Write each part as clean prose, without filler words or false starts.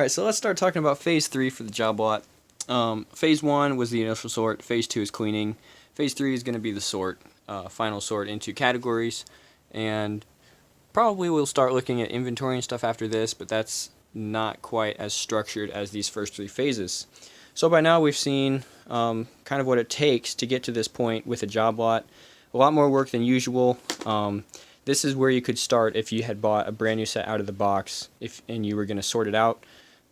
Alright, so let's start talking about Phase 3 for the Joblot. Phase 1 was the initial sort, Phase 2 is cleaning, Phase 3 is going to be the sort, final sort into categories, and probably we'll start looking at inventory and stuff after this, but that's not quite as structured as these first three phases. So by now we've seen kind of what it takes to get to this point with a Joblot. A lot more work than usual. This is where you could start if you had bought a brand new set out of the box and you were going to sort it out.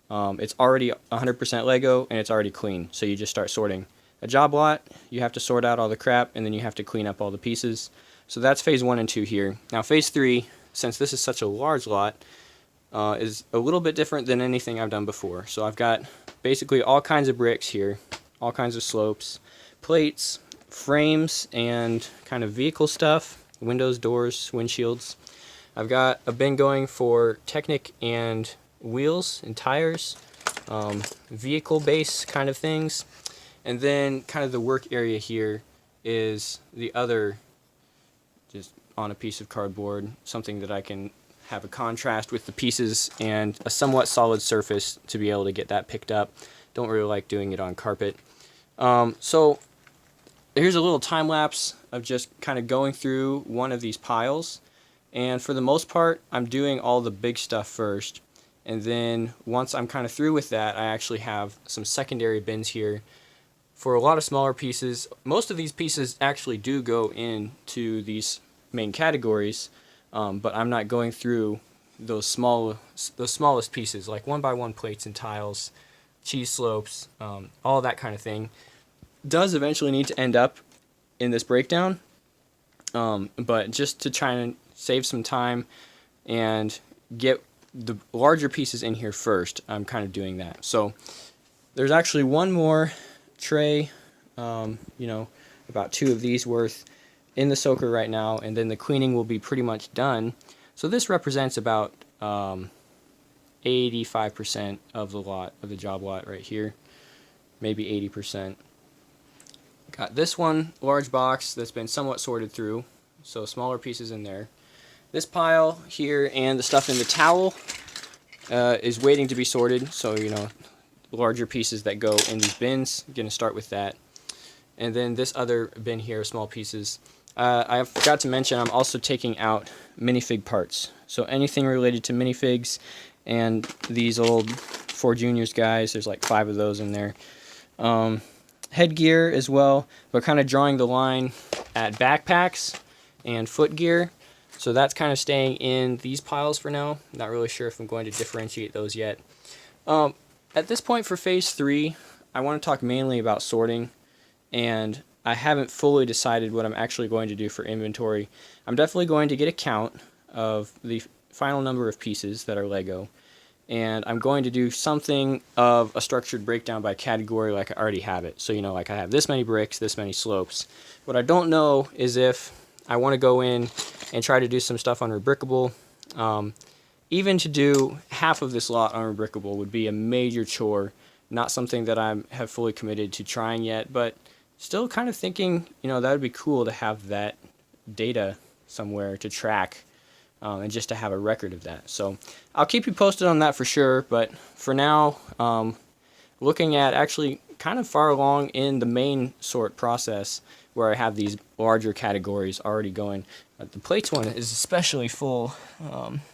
It's already 100% Lego and it's already clean, so you just start sorting. A Joblot, you have to sort out all the crap and then you have to clean up all the pieces. So that's Phase 1 and 2 here. Now Phase 3, since this is such a large lot, is a little bit different than anything I've done before. So I've got basically all kinds of bricks here, all kinds of slopes, plates, frames, and kind of vehicle stuff, windows, doors, windshields. I've got a bin going for Technic and wheels and tires, vehicle base kind of things, and then kind of the work area here is the other, just on a piece of cardboard, something that I can have a contrast with the pieces and a somewhat solid surface to be able to get that picked up. Don't really like doing it on carpet. So here's a little time lapse of just kind of going through one of these piles, and for the most part I'm doing all the big stuff first, and then once I'm kind of through with that, I actually have some secondary bins here for a lot of smaller pieces. Most of these pieces actually do go into these main categories, but I'm not going through those smallest pieces like 1x1 plates and tiles, cheese slopes, all that kind of thing does eventually need to end up in this breakdown, but just to try and save some time and get the larger pieces in here first, I'm kind of doing that. So there's actually one more tray, about 2 of these worth in the soaker right now, and then the cleaning will be pretty much done. So this represents about 85% of the lot, of the job lot right here, maybe 80%. Got this one large box that's been somewhat sorted through, so smaller pieces in there. This pile here and the stuff in the towel is waiting to be sorted, so larger pieces that go in these bins. I'm going to start with that. And then this other bin here, small pieces. I forgot to mention I'm also taking out minifig parts. So anything related to minifigs and these old 4 Juniors guys, there's like 5 of those in there. Headgear as well, but kind of drawing the line at backpacks and foot gear. So that's kind of staying in these piles for now. Not really sure if I'm going to differentiate those yet. At this point for Phase 3, I want to talk mainly about sorting, and I haven't fully decided what I'm actually going to do for inventory. I'm definitely going to get a count of the final number of pieces that are Lego, and I'm going to do something of a structured breakdown by category like I already have it. So, like I have this many bricks, this many slopes. What I don't know is if I want to go in and try to do some stuff on Rebrickable. Even to do half of this lot on Rebrickable would be a major chore. Not something that I have fully committed to trying yet, but still kind of thinking, that would be cool to have that data somewhere to track, and just to have a record of that. So I'll keep you posted on that for sure, but for now, looking at actually kind of far along in the main sort process where I have these larger categories already going. The plates one is especially full,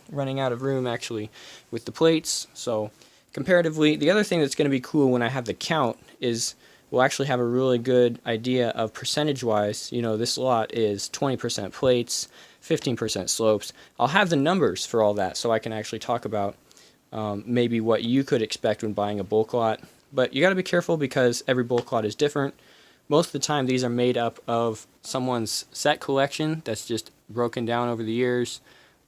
running out of room actually with the plates. So comparatively, the other thing that's going to be cool when I have the count is we'll actually have a really good idea of percentage-wise. This lot is 20% plates, 15% slopes. I'll have the numbers for all that so I can actually talk about maybe what you could expect when buying a bulk lot. But you got to be careful because every bulk lot is different. Most of the time these are made up of someone's set collection that's just broken down over the years.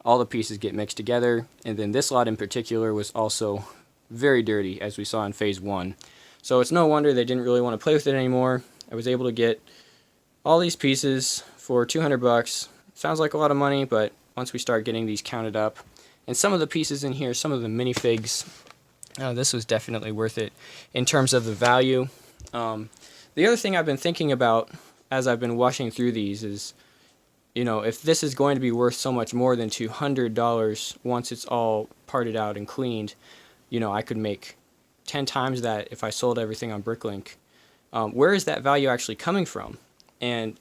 All the pieces get mixed together, and then this lot in particular was also very dirty, as we saw in Phase 1. So it's no wonder they didn't really want to play with it anymore. I was able to get all these pieces for 200 bucks. Sounds like a lot of money, but once we start getting these counted up, and some of the pieces in here, some of the minifigs, this was definitely worth it in terms of the value. The other thing I've been thinking about as I've been washing through these is, if this is going to be worth so much more than $200 once it's all parted out and cleaned, I could make 10 times that if I sold everything on Bricklink. Where is that value actually coming from? And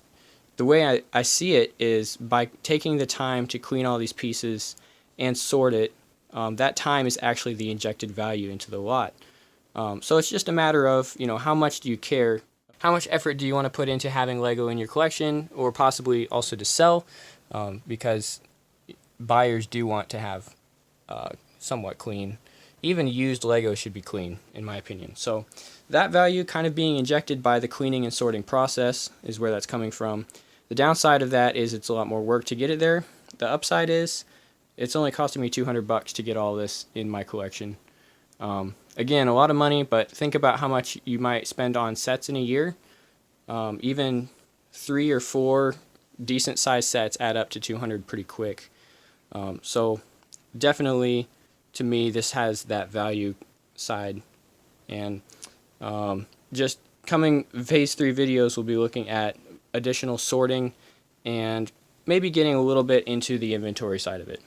the way I see it is by taking the time to clean all these pieces and sort it. That time is actually the injected value into the lot. So it's just a matter of, how much do you care? How much effort do you want to put into having Lego in your collection, or possibly also to sell? Because buyers do want to have somewhat clean. Even used Lego should be clean, in my opinion. So that value kind of being injected by the cleaning and sorting process is where that's coming from. The downside of that is it's a lot more work to get it there. The upside is it's only costing me $200 to get all this in my collection. Again, a lot of money, but think about how much you might spend on sets in a year. Even 3 or 4 decent sized sets add up to $200 pretty quick. So definitely, to me, this has that value side. And just coming Phase 3 videos, we'll be looking at additional sorting and maybe getting a little bit into the inventory side of it.